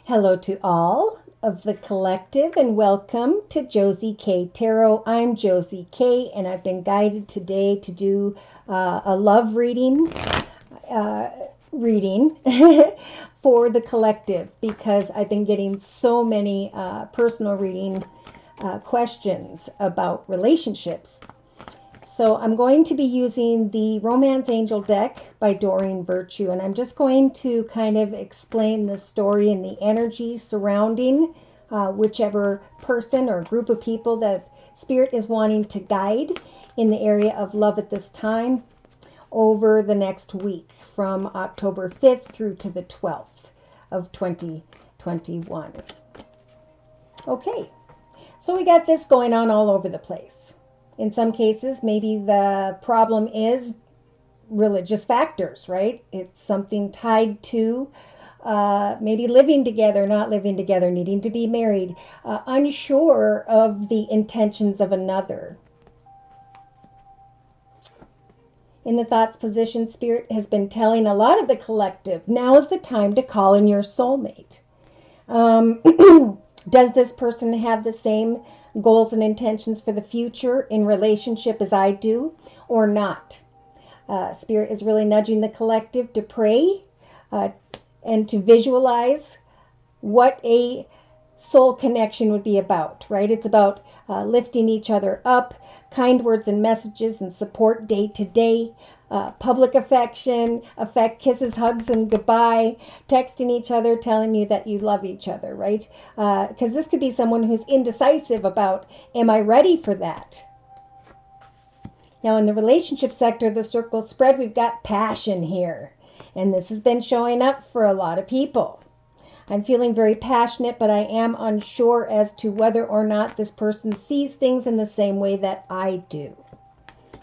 Hello to all of the collective and welcome to Josie K Tarot. I'm Josie K and I've been guided today to do a love reading for the collective because I've been getting so many personal reading questions about relationships. So I'm going to be using the Romance Angel deck by Doreen Virtue, and I'm just going to kind of explain the story and the energy surrounding whichever person or group of people that Spirit is wanting to guide in the area of love at this time over the next week from October 5th through to the 12th of 2021. Okay, so we got this going on all over the place. In some cases, maybe the problem is religious factors, right? It's something tied to maybe living together, not living together, needing to be married, unsure of the intentions of another. In the thoughts position, Spirit has been telling a lot of the collective, now is the time to call in your soulmate. Does this person have the same goals and intentions for the future in relationship as I do or not? Spirit is really nudging the collective to pray and to visualize what a soul connection would be about, right? It's about lifting each other up, kind words and messages and support day to day, public affection, kisses, hugs, and goodbye, texting each other, telling you that you love each other, right? Because this could be someone who's indecisive about, am I ready for that? Now, in the relationship sector, the circle spread, we've got passion here. And this has been showing up for a lot of people. I'm feeling very passionate, but I am unsure as to whether or not this person sees things in the same way that I do.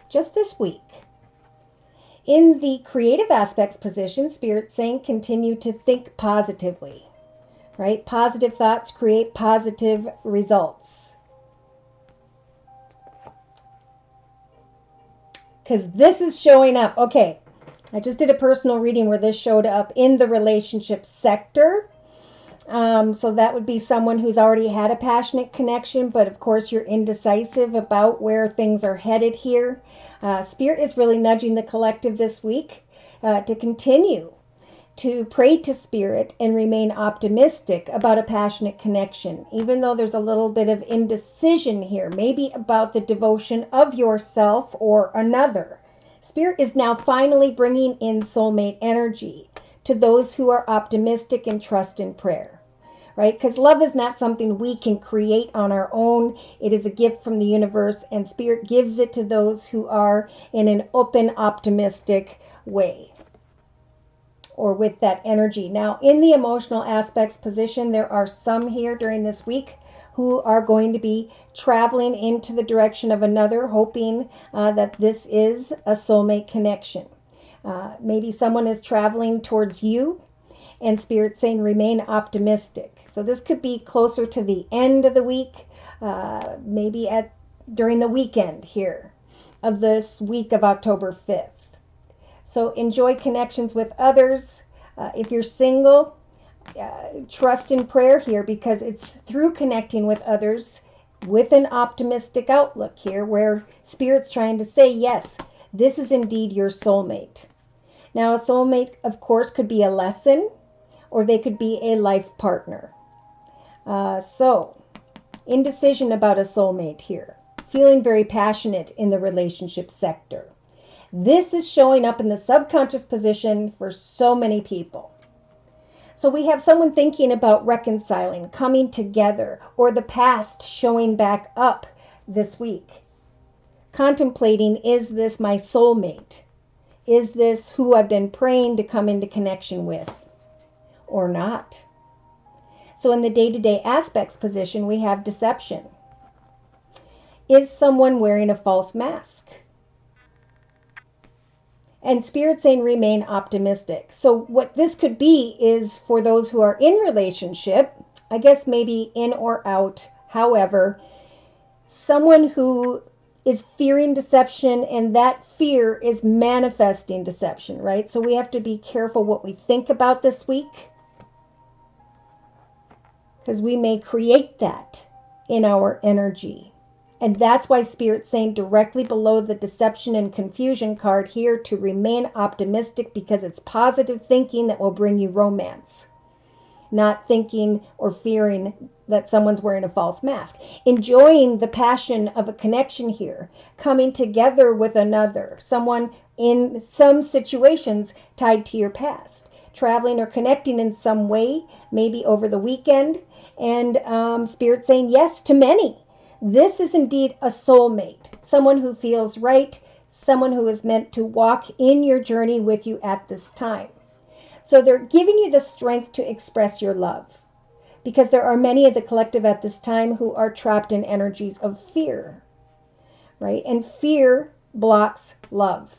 Just this week. In the creative aspects position, Spirit's saying continue to think positively, right? Positive thoughts create positive results. Because this is showing up. Okay, I just did a personal reading where this showed up in the relationship sector. So that would be someone who's already had a passionate connection, but of course you're indecisive about where things are headed here. Spirit is really nudging the collective this week to continue to pray to Spirit and remain optimistic about a passionate connection, even though there's a little bit of indecision here, maybe about the devotion of yourself or another. Spirit is now finally bringing in soulmate energy to those who are optimistic and trust in prayer, right? Because love is not something we can create on our own. It is a gift from the universe, and Spirit gives it to those who are in an open, optimistic way or with that energy. Now, in the emotional aspects position, there are some here during this week who are going to be traveling into the direction of another, hoping that this is a soulmate connection. Maybe someone is traveling towards you, and Spirit saying remain optimistic. So this could be closer to the end of the week, maybe during the weekend here of this week of October 5th. So enjoy connections with others. If you're single, trust in prayer here, because it's through connecting with others with an optimistic outlook here where Spirit's trying to say, yes, this is indeed your soulmate. Now, a soulmate, of course, could be a lesson, or they could be a life partner. So, indecision about a soulmate here. Feeling very passionate in the relationship sector. This is showing up in the subconscious position for so many people. So we have someone thinking about reconciling, coming together, or the past showing back up this week. Contemplating, is this my soulmate? Is this who I've been praying to come into connection with or not? So in the day-to-day aspects position, we have deception. Is someone wearing a false mask? And Spirit saying remain optimistic. So what this could be is for those who are in relationship, I guess maybe in or out, however, someone who is fearing deception, and that fear is manifesting deception, right? So we have to be careful what we think about this week. because we may create that in our energy. And that's why Spirit's saying directly below the deception and confusion card here to remain optimistic, because it's positive thinking that will bring you romance. Not thinking or fearing that someone's wearing a false mask. Enjoying the passion of a connection here. Coming together with another. Someone in some situations tied to your past. Traveling or connecting in some way, maybe over the weekend. And Spirit saying yes to many. This is indeed a soulmate. Someone who feels right. Someone who is meant to walk in your journey with you at this time. So they're giving you the strength to express your love, because there are many of the collective at this time who are trapped in energies of fear, right? And fear blocks love.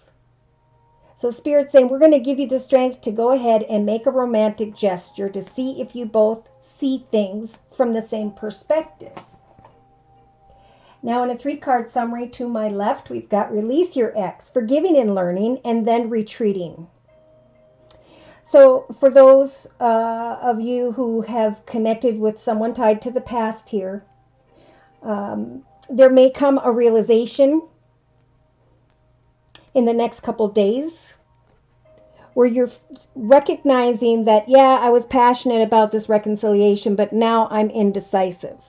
So Spirit's saying, we're going to give you the strength to go ahead and make a romantic gesture to see if you both see things from the same perspective. Now in a 3-card summary to my left, we've got release your ex, forgiving and learning, and then retreating. So for those of you who have connected with someone tied to the past here, there may come a realization in the next couple days where you're recognizing that, yeah, I was passionate about this reconciliation, but now I'm indecisive.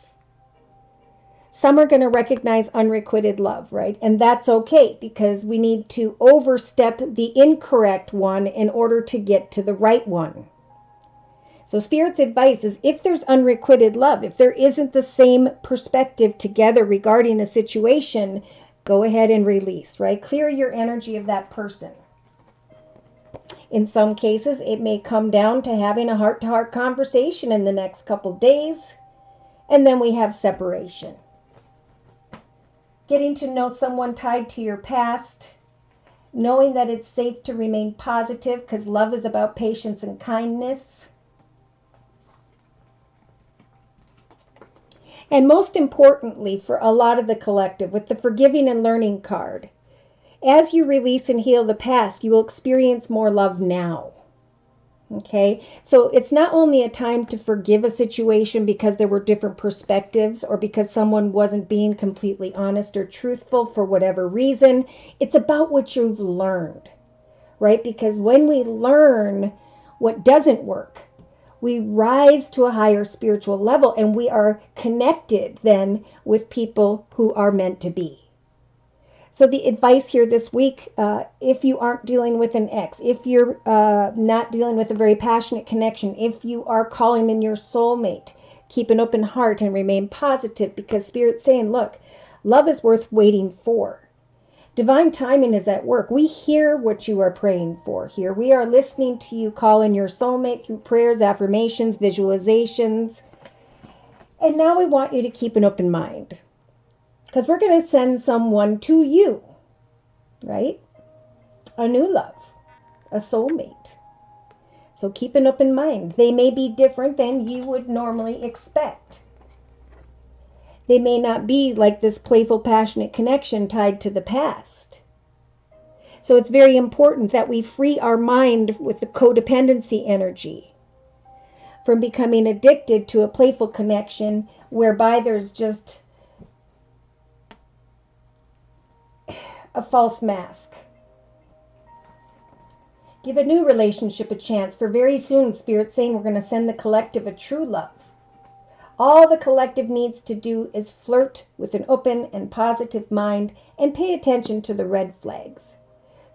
Some are going to recognize unrequited love, right? And that's okay, because we need to overstep the incorrect one in order to get to the right one. So Spirit's advice is, if there's unrequited love, if there isn't the same perspective together regarding a situation, go ahead and release, right? Clear your energy of that person. In some cases, it may come down to having a heart-to-heart conversation in the next couple days, and then we have separation. Getting to know someone tied to your past, knowing that it's safe to remain positive because love is about patience and kindness. And most importantly, for a lot of the collective, with the forgiving and learning card, as you release and heal the past, you will experience more love now. Okay, so it's not only a time to forgive a situation because there were different perspectives or because someone wasn't being completely honest or truthful for whatever reason. It's about what you've learned, right? Because when we learn what doesn't work, we rise to a higher spiritual level and we are connected then with people who are meant to be. So the advice here this week, if you aren't dealing with an ex, if you're not dealing with a very passionate connection, if you are calling in your soulmate, keep an open heart and remain positive, because Spirit's saying, look, love is worth waiting for. Divine timing is at work. We hear what you are praying for here. We are listening to you call in your soulmate through prayers, affirmations, visualizations. And now we want you to keep an open mind, because we're going to send someone to you, right? A new love, a soulmate. So keep an open mind. They may be different than you would normally expect. They may not be like this playful, passionate connection tied to the past. So it's very important that we free our mind with the codependency energy from becoming addicted to a playful connection whereby there's just a false mask. Give a new relationship a chance, for very soon Spirit's saying we're going to send the collective a true love. All the collective needs to do is flirt with an open and positive mind and pay attention to the red flags.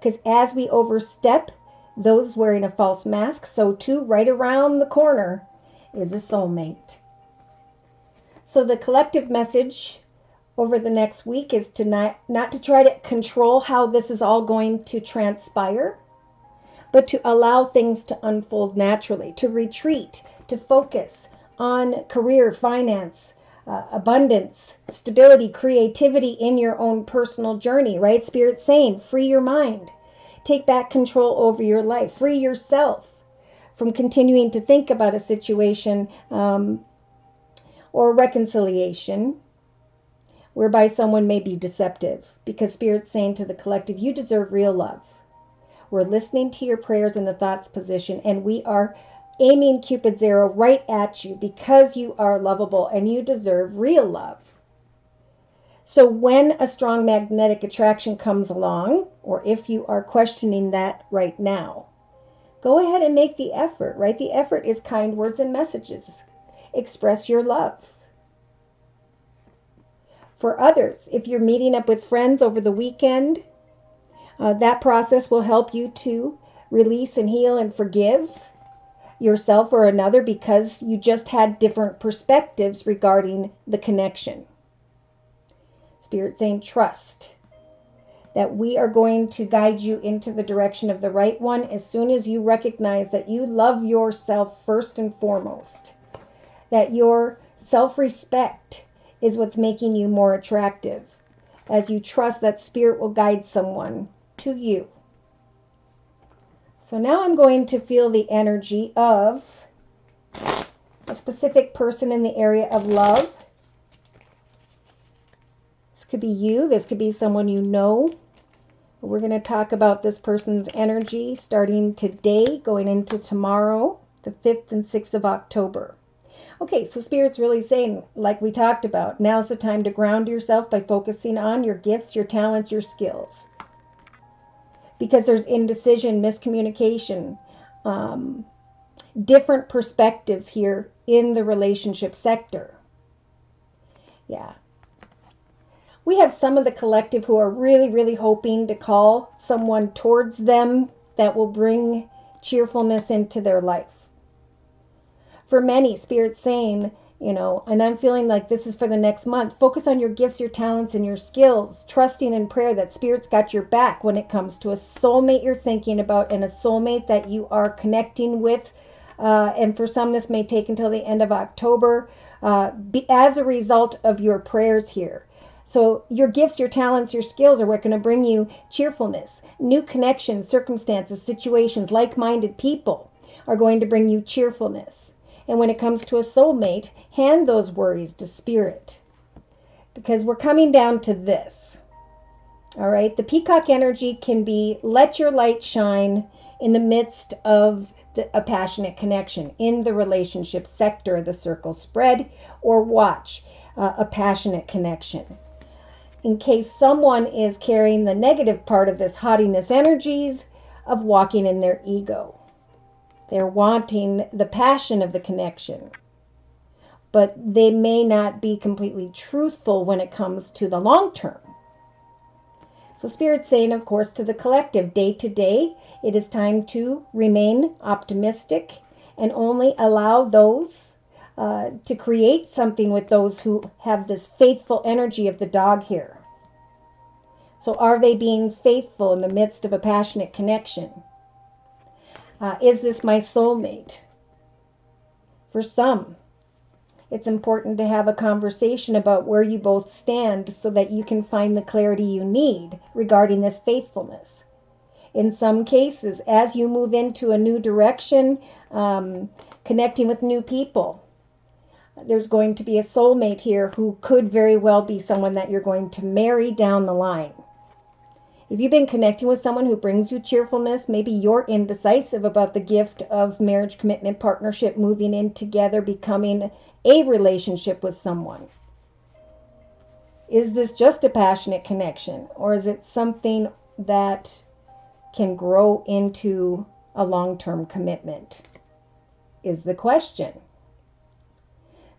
Because as we overstep those wearing a false mask, so too right around the corner is a soulmate. So the collective message over the next week is to not to try to control how this is all going to transpire, but to allow things to unfold naturally, to retreat, to focus on career, finance, abundance, stability, creativity in your own personal journey, right? Spirit's saying, free your mind, take back control over your life, free yourself from continuing to think about a situation or reconciliation whereby someone may be deceptive, because Spirit's saying to the collective, you deserve real love. We're listening to your prayers in the thoughts position, and we are aiming Cupid's arrow right at you because you are lovable and you deserve real love. So when a strong magnetic attraction comes along, or if you are questioning that right now, go ahead and make the effort, right? The effort is kind words and messages. Express your love. For others, if you're meeting up with friends over the weekend, that process will help you to release and heal and forgive yourself or another because you just had different perspectives regarding the connection. Spirit saying trust that we are going to guide you into the direction of the right one as soon as you recognize that you love yourself first and foremost, that your self-respect is what's making you more attractive as you trust that Spirit will guide someone to you. So now I'm going to feel the energy of a specific person in the area of love. This could be you. This could be someone you know. We're going to talk about this person's energy starting today, going into tomorrow, the 5th and 6th of October. Okay, so Spirit's really saying, like we talked about, now's the time to ground yourself by focusing on your gifts, your talents, your skills. Because there's indecision, miscommunication, different perspectives here in the relationship sector. Yeah. We have some of the collective who are really, really hoping to call someone towards them that will bring cheerfulness into their life. For many, Spirit's saying, you know, and I'm feeling like this is for the next month, focus on your gifts, your talents, and your skills, trusting in prayer that Spirit's got your back when it comes to a soulmate you're thinking about and a soulmate that you are connecting with. And for some, this may take until the end of October as a result of your prayers here. So your gifts, your talents, your skills are what going to bring you cheerfulness. New connections, circumstances, situations, like-minded people are going to bring you cheerfulness. And when it comes to a soulmate, hand those worries to Spirit. Because we're coming down to this. All right? The peacock energy can be let your light shine in the midst of a passionate connection in the relationship sector of the circle spread, or watch a passionate connection. In case someone is carrying the negative part of this haughtiness energies of walking in their ego. They're wanting the passion of the connection, but they may not be completely truthful when it comes to the long term. So Spirit's saying, of course, to the collective, day to day, it is time to remain optimistic and only allow those to create something with those who have this faithful energy of the dog here. So are they being faithful in the midst of a passionate connection? Is this my soulmate? For some, it's important to have a conversation about where you both stand so that you can find the clarity you need regarding this faithfulness. In some cases, as you move into a new direction, connecting with new people, there's going to be a soulmate here who could very well be someone that you're going to marry down the line. If you've been connecting with someone who brings you cheerfulness, maybe you're indecisive about the gift of marriage, commitment, partnership, moving in together, becoming a relationship with someone. Is this just a passionate connection, or is it something that can grow into a long-term commitment? Is the question.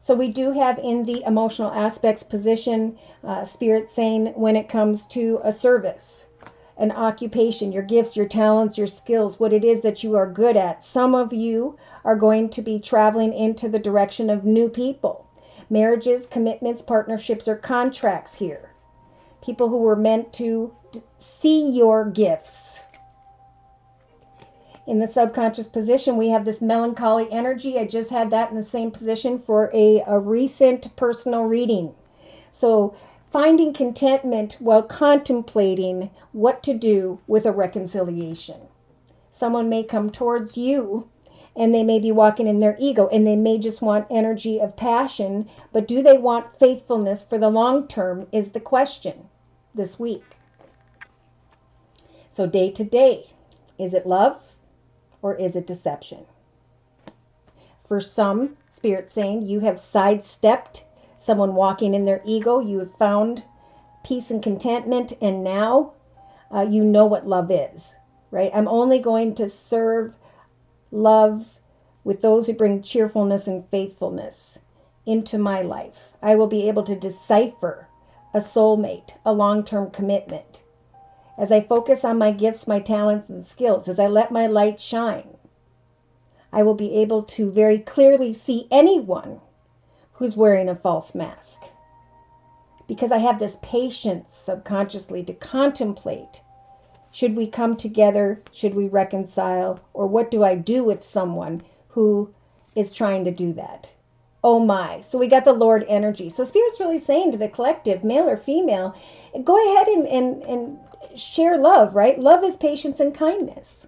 So we do have in the emotional aspects position, Spirit saying when it comes to a service, an occupation, your gifts, your talents, your skills, what it is that you are good at. Some of you are going to be traveling into the direction of new people. Marriages, commitments, partnerships, or contracts here. People who were meant to see your gifts. In the subconscious position, we have this melancholy energy. I just had that in the same position for a recent personal reading. So finding contentment while contemplating what to do with a reconciliation. Someone may come towards you and they may be walking in their ego and they may just want energy of passion, but do they want faithfulness for the long term is the question this week. So day to day, is it love or is it deception? For some, Spirit saying, you have sidestepped someone walking in their ego. You have found peace and contentment, and now you know what love is, right? I'm only going to serve love with those who bring cheerfulness and faithfulness into my life. I will be able to decipher a soulmate, a long-term commitment. As I focus on my gifts, my talents, and skills, as I let my light shine, I will be able to very clearly see anyone who's wearing a false mask. Because I have this patience subconsciously to contemplate, should we come together, should we reconcile, or what do I do with someone who is trying to do that? Oh my. So we got the Lord energy. So Spirit's really saying to the collective, male or female, go ahead and share love, right? Love is patience and kindness.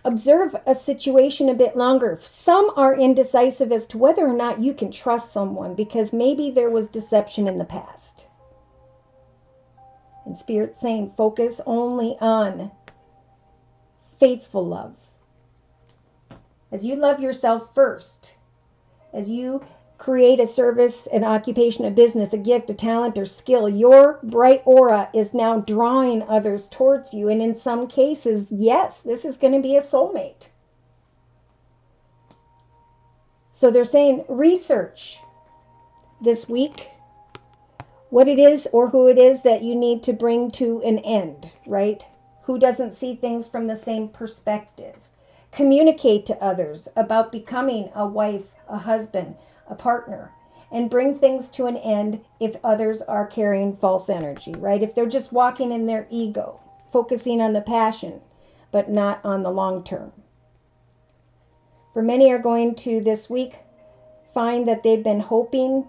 Observe a situation a bit longer. Some are indecisive as to whether or not you can trust someone because maybe there was deception in the past. And Spirit's saying focus only on faithful love. As you love yourself first, as you create a service, an occupation, a business, a gift, a talent, or skill, your bright aura is now drawing others towards you. And in some cases, yes, this is going to be a soulmate. So they're saying research this week what it is or who it is that you need to bring to an end, right? Who doesn't see things from the same perspective. Communicate to others about becoming a wife, a husband, a partner, and bring things to an end if others are carrying false energy, right? If they're just walking in their ego, focusing on the passion, but not on the long term. For many are going to this week find that they've been hoping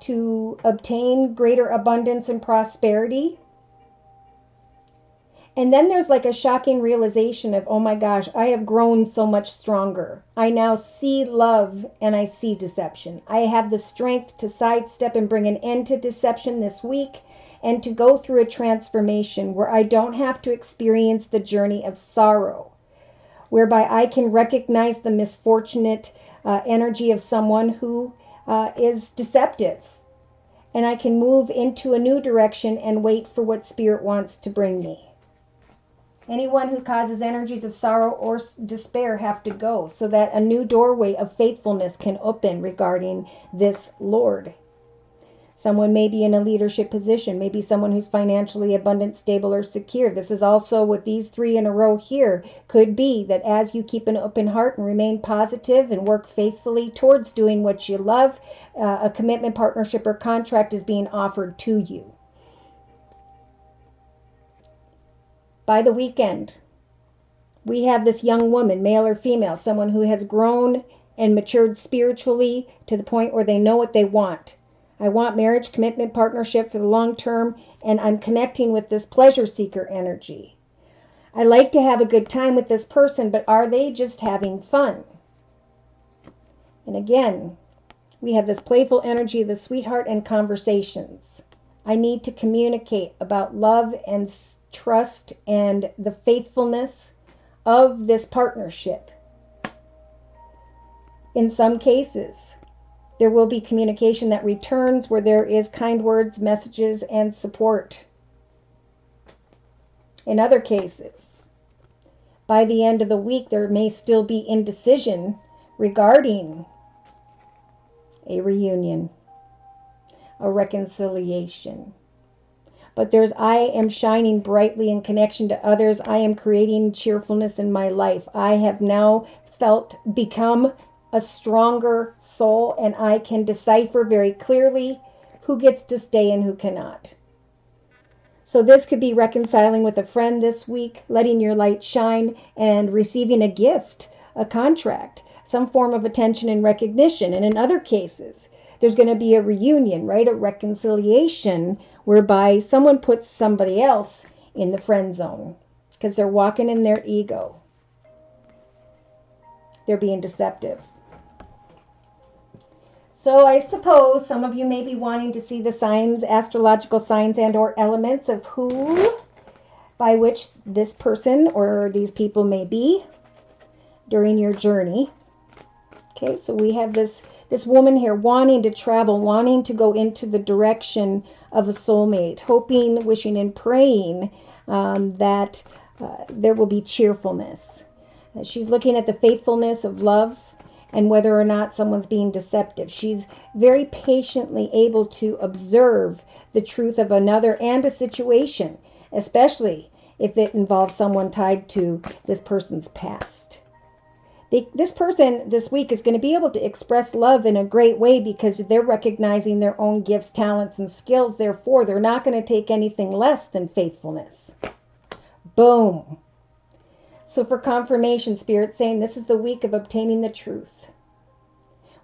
to obtain greater abundance and prosperity. And then there's like a shocking realization of, oh my gosh, I have grown so much stronger. I now see love and I see deception. I have the strength to sidestep and bring an end to deception this week and to go through a transformation where I don't have to experience the journey of sorrow, whereby I can recognize the misfortunate energy of someone who is deceptive. And I can move into a new direction and wait for what Spirit wants to bring me. Anyone who causes energies of sorrow or despair have to go so that a new doorway of faithfulness can open regarding this Lord. Someone may be in a leadership position, maybe someone who's financially abundant, stable, or secure. This is also with these three in a row here. Could be that as you keep an open heart and remain positive and work faithfully towards doing what you love, a commitment, partnership, or contract is being offered to you. By the weekend, we have this young woman, male or female, someone who has grown and matured spiritually to the point where they know what they want. I want marriage, commitment, partnership for the long term, and I'm connecting with this pleasure seeker energy. I like to have a good time with this person, but are they just having fun? And again, we have this playful energy of the sweetheart and conversations. I need to communicate about love and trust and the faithfulness of this partnership. In some cases, there will be communication that returns where there is kind words, messages, and support. In other cases, by the end of the week, there may still be indecision regarding a reunion, a reconciliation. But there's, I am shining brightly in connection to others. I am creating cheerfulness in my life. I have now become a stronger soul, and I can decipher very clearly who gets to stay and who cannot. So this could be reconciling with a friend this week, letting your light shine, and receiving a gift, a contract, some form of attention and recognition. And in other cases, there's going to be a reunion, right? A reconciliation whereby someone puts somebody else in the friend zone because they're walking in their ego. They're being deceptive. So I suppose some of you may be wanting to see the signs, astrological signs and or elements of who, by which this person or these people may be. during your journey. Okay, so we have this woman here wanting to travel, wanting to go into the direction of a soulmate, hoping, wishing, and praying that there will be cheerfulness. She's looking at the faithfulness of love and whether or not someone's being deceptive. She's very patiently able to observe the truth of another and a situation, especially if it involves someone tied to this person's past. This person this week is going to be able to express love in a great way because they're recognizing their own gifts, talents, and skills. Therefore, they're not going to take anything less than faithfulness. Boom. So for confirmation, Spirit's saying this is the week of obtaining the truth.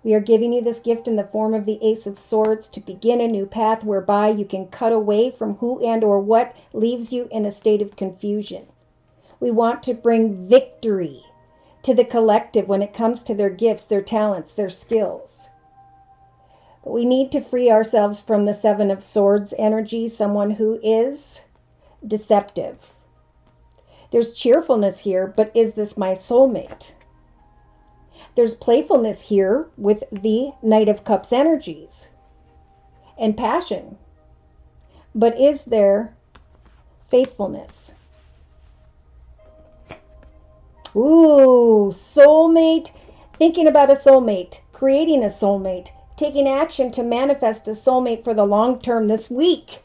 We are giving you this gift in the form of the Ace of Swords to begin a new path whereby you can cut away from who and or what leaves you in a state of confusion. We want to bring victory to the collective when it comes to their gifts, their talents, their skills. But we need to free ourselves from the Seven of Swords energy, someone who is deceptive. There's cheerfulness here, but is this my soulmate? There's playfulness here with the Knight of Cups energies and passion. But is there faithfulness? Ooh, soulmate. Thinking about a soulmate, creating a soulmate, taking action to manifest a soulmate for the long term this week.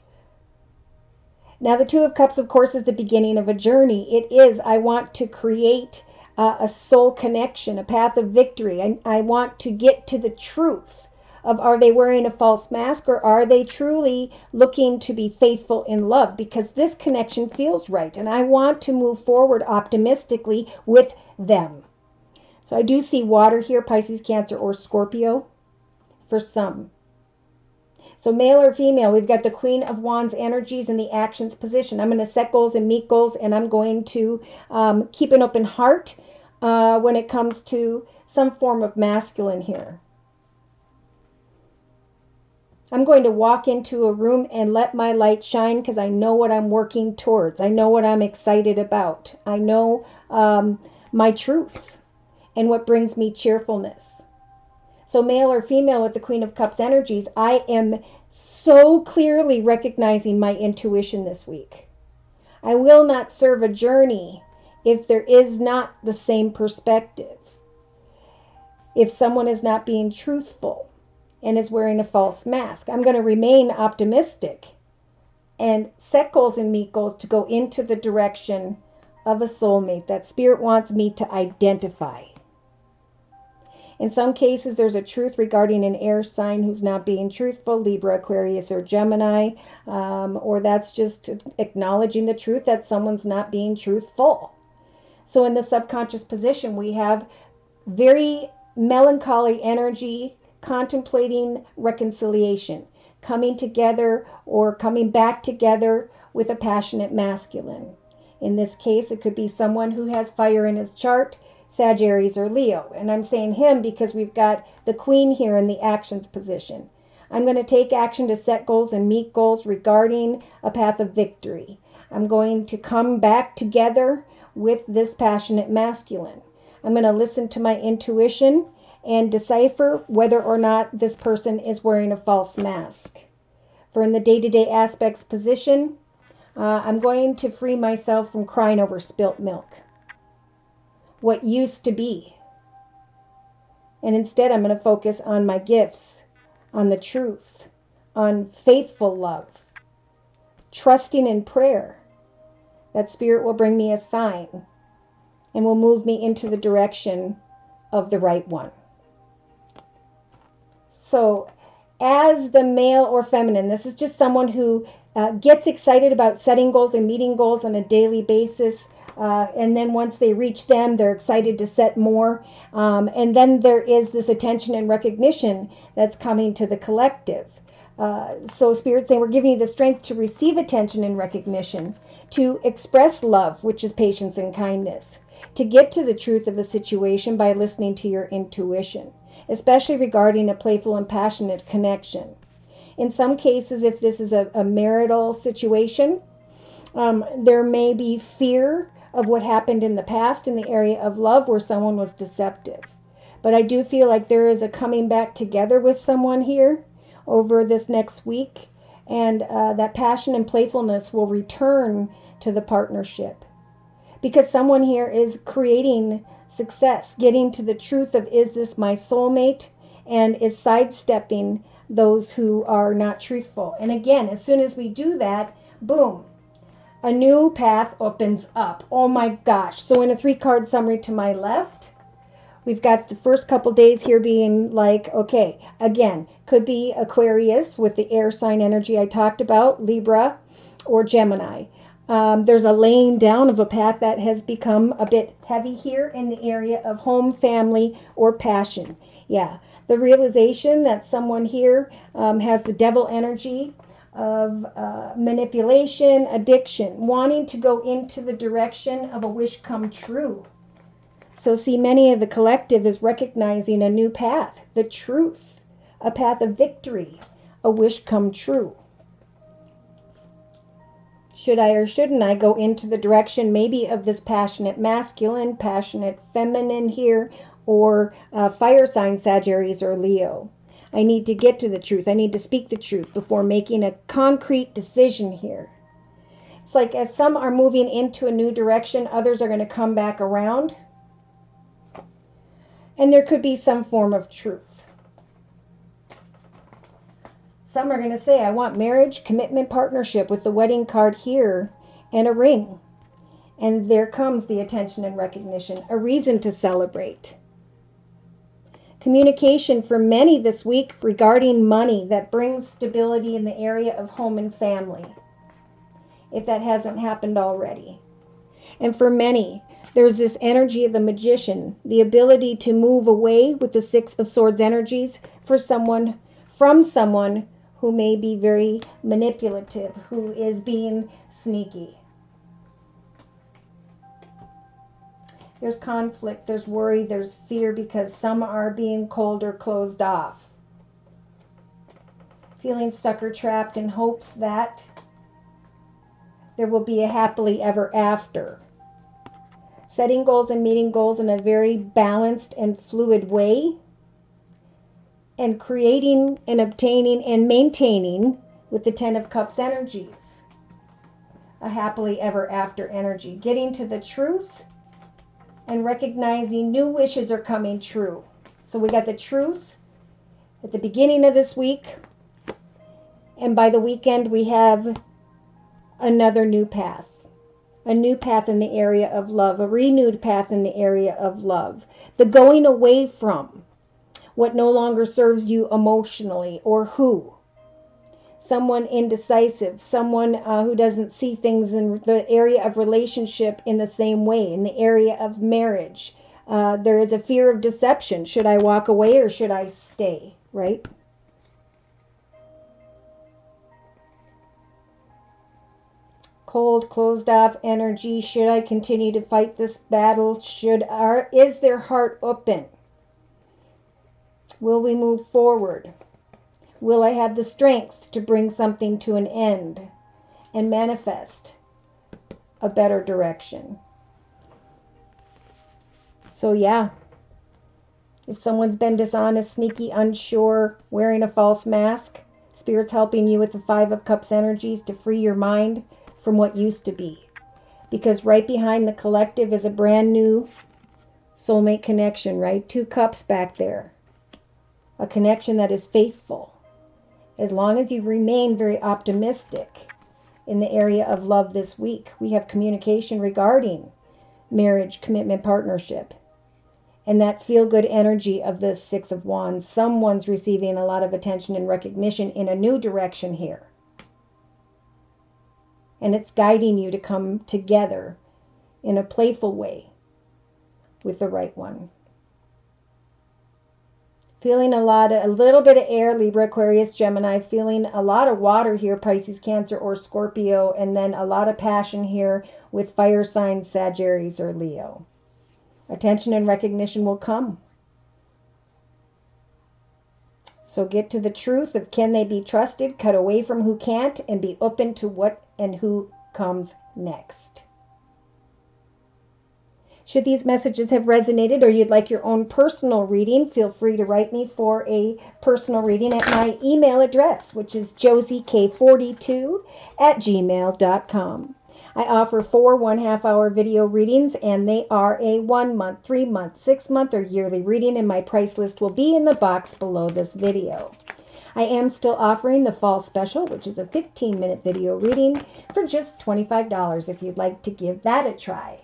Now, the Two of Cups, of course, is the beginning of a journey. It is, I want to create a soul connection, a path of victory. I want to get to the truth of, are they wearing a false mask or are they truly looking to be faithful in love? Because this connection feels right and I want to move forward optimistically with them. So I do see water here, Pisces, Cancer, or Scorpio for some. So male or female, we've got the Queen of Wands energies in the actions position. I'm going to set goals and meet goals, and I'm going to keep an open heart when it comes to some form of masculine here. I'm going to walk into a room and let my light shine because I know what I'm working towards. I know what I'm excited about. I know my truth and what brings me cheerfulness. So male or female with the Queen of Cups energies, I am so clearly recognizing my intuition this week. I will not serve a journey if there is not the same perspective. If someone is not being truthful and is wearing a false mask, I'm going to remain optimistic and set goals and meet goals to go into the direction of a soulmate that Spirit wants me to identify. In some cases, there's a truth regarding an air sign who's not being truthful, Libra, Aquarius, or Gemini, or that's just acknowledging the truth that someone's not being truthful. So in the subconscious position, we have very melancholy energy, contemplating reconciliation, coming together or coming back together with a passionate masculine. In this case, it could be someone who has fire in his chart, Sagittarius or Leo. And I'm saying him because we've got the Queen here in the actions position. I'm going to take action to set goals and meet goals regarding a path of victory. I'm going to come back together with this passionate masculine. I'm going to listen to my intuition and decipher whether or not this person is wearing a false mask. For in the day-to-day aspects position, I'm going to free myself from crying over spilt milk. What used to be. And instead, I'm going to focus on my gifts, on the truth, on faithful love, trusting in prayer that Spirit will bring me a sign and will move me into the direction of the right one. So, as the male or feminine, this is just someone who gets excited about setting goals and meeting goals on a daily basis. And then once they reach them, they're excited to set more. And then there is this attention and recognition that's coming to the collective. So Spirit's saying we're giving you the strength to receive attention and recognition, to express love, which is patience and kindness, to get to the truth of a situation by listening to your intuition, especially regarding a playful and passionate connection. In some cases, if this is a marital situation, there may be fear of what happened in the past in the area of love where someone was deceptive. But I do feel like there is a coming back together with someone here over this next week, and that passion and playfulness will return to the partnership, because someone here is creating success, getting to the truth of, is this my soulmate, and is sidestepping those who are not truthful. And again, as soon as we do that, boom, a new path opens up. Oh my gosh. So in a 3-card summary to my left, we've got the first couple days here being like, okay, again, could be Aquarius with the air sign energy I talked about, Libra, or Gemini. There's a laying down of a path that has become a bit heavy here in the area of home, family, or passion. Yeah, the realization that someone here has the devil energy of manipulation, addiction, wanting to go into the direction of a wish come true. So see, many of the collective is recognizing a new path, the truth, a path of victory, a wish come true. Should I or shouldn't I go into the direction maybe of this passionate masculine, passionate feminine here, or fire sign Sagittarius or Leo? I need to get to the truth. I need to speak the truth before making a concrete decision here. It's like as some are moving into a new direction, others are going to come back around. And there could be some form of truth. Some are going to say, I want marriage, commitment, partnership with the wedding card here and a ring. And there comes the attention and recognition, a reason to celebrate. Communication for many this week regarding money that brings stability in the area of home and family, if that hasn't happened already. And for many, there's this energy of the magician, the ability to move away with the 6 of Swords energies from someone who may be very manipulative, who is being sneaky. There's conflict, there's worry, there's fear, because some are being cold or closed off. Feeling stuck or trapped in hopes that there will be a happily ever after. Setting goals and meeting goals in a very balanced and fluid way. And creating and obtaining and maintaining with the 10 of Cups energies. A happily ever after energy. Getting to the truth and recognizing new wishes are coming true. So we got the truth at the beginning of this week. And by the weekend, we have another new path. A new path in the area of love. A renewed path in the area of love. The going away from what no longer serves you emotionally, or who. Someone indecisive, someone who doesn't see things in the area of relationship in the same way, in the area of marriage. There is a fear of deception. Should I walk away or should I stay, right? Cold, closed off energy. Should I continue to fight this battle? Is their heart open? Will we move forward? Will I have the strength to bring something to an end and manifest a better direction? So yeah, if someone's been dishonest, sneaky, unsure, wearing a false mask, Spirit's helping you with the 5 of Cups energies to free your mind from what used to be. Because right behind the collective is a brand new soulmate connection, right? 2 cups back there. A connection that is faithful. As long as you remain very optimistic in the area of love this week, we have communication regarding marriage, commitment, partnership. And that feel-good energy of the 6 of Wands. Someone's receiving a lot of attention and recognition in a new direction here. And it's guiding you to come together in a playful way with the right one. Feeling a little bit of air, Libra, Aquarius, Gemini. Feeling a lot of water here, Pisces, Cancer, or Scorpio. And then a lot of passion here with fire signs, Sagittarius, or Leo. Attention and recognition will come. So get to the truth of, can they be trusted? Cut away from who can't and be open to what and who comes next. Should these messages have resonated or you'd like your own personal reading, feel free to write me for a personal reading at my email address, which is josiek42@gmail.com. I offer 4 1/2-hour video readings, and they are a 1-month, 3-month, 6-month, or yearly reading, and my price list will be in the box below this video. I am still offering the fall special, which is a 15-minute video reading for just $25 if you'd like to give that a try.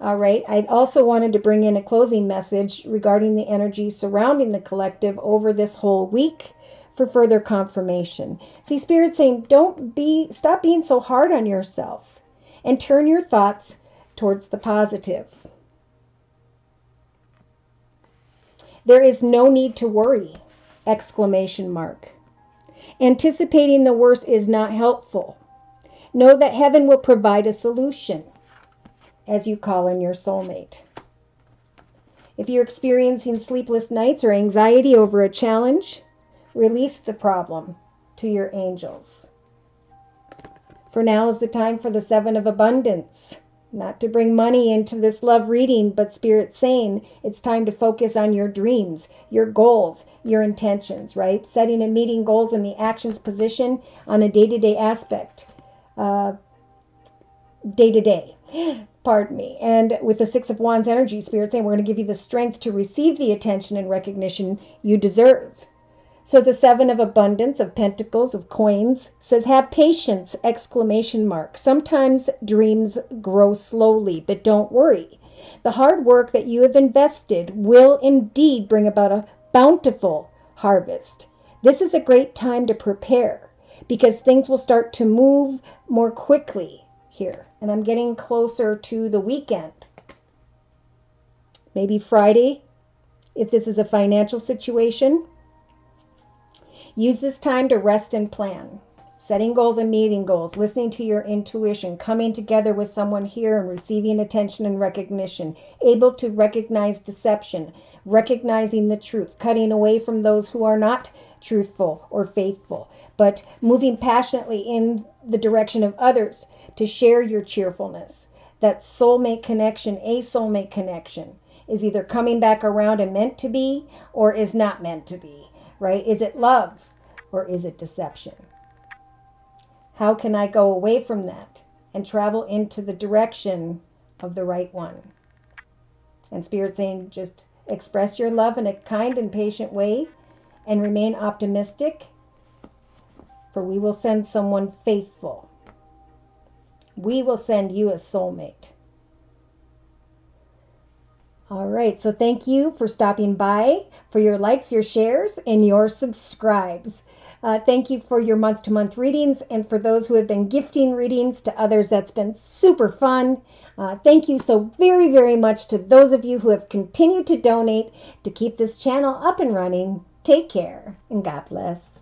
All right, I also wanted to bring in a closing message regarding the energy surrounding the collective over this whole week for further confirmation. See, Spirit's saying stop being so hard on yourself and turn your thoughts towards the positive. There is no need to worry! Exclamation mark. Anticipating the worst is not helpful. Know that heaven will provide a solution as you call in your soulmate. If you're experiencing sleepless nights or anxiety over a challenge, release the problem to your angels. For now is the time for the 7 of Abundance. Not to bring money into this love reading, but Spirit's saying it's time to focus on your dreams, your goals, your intentions, right? Setting and meeting goals in the actions position on a day-to-day aspect. Day-to-day. Pardon me. And with the 6 of Wands energy, Spirit saying we're going to give you the strength to receive the attention and recognition you deserve. So the 7 of Abundance, of Pentacles, of Coins, says have patience! Exclamation mark. Sometimes dreams grow slowly, but don't worry. The hard work that you have invested will indeed bring about a bountiful harvest. This is a great time to prepare because things will start to move more quickly here. And I'm getting closer to the weekend. Maybe Friday, if this is a financial situation. Use this time to rest and plan. Setting goals and meeting goals, listening to your intuition, coming together with someone here and receiving attention and recognition, able to recognize deception, recognizing the truth, cutting away from those who are not truthful or faithful, but moving passionately in the direction of others to share your cheerfulness. That soulmate connection, a soulmate connection, is either coming back around and meant to be or is not meant to be, right? Is it love or is it deception? How can I go away from that and travel into the direction of the right one? And Spirit saying just express your love in a kind and patient way and remain optimistic, for we will send someone faithful. We will send you a soulmate. All right, so thank you for stopping by, for your likes, your shares, and your subscribes. Thank you for your month-to-month readings, and for those who have been gifting readings to others, that's been super fun. Thank you so very, very much to those of you who have continued to donate to keep this channel up and running. Take care, and God bless.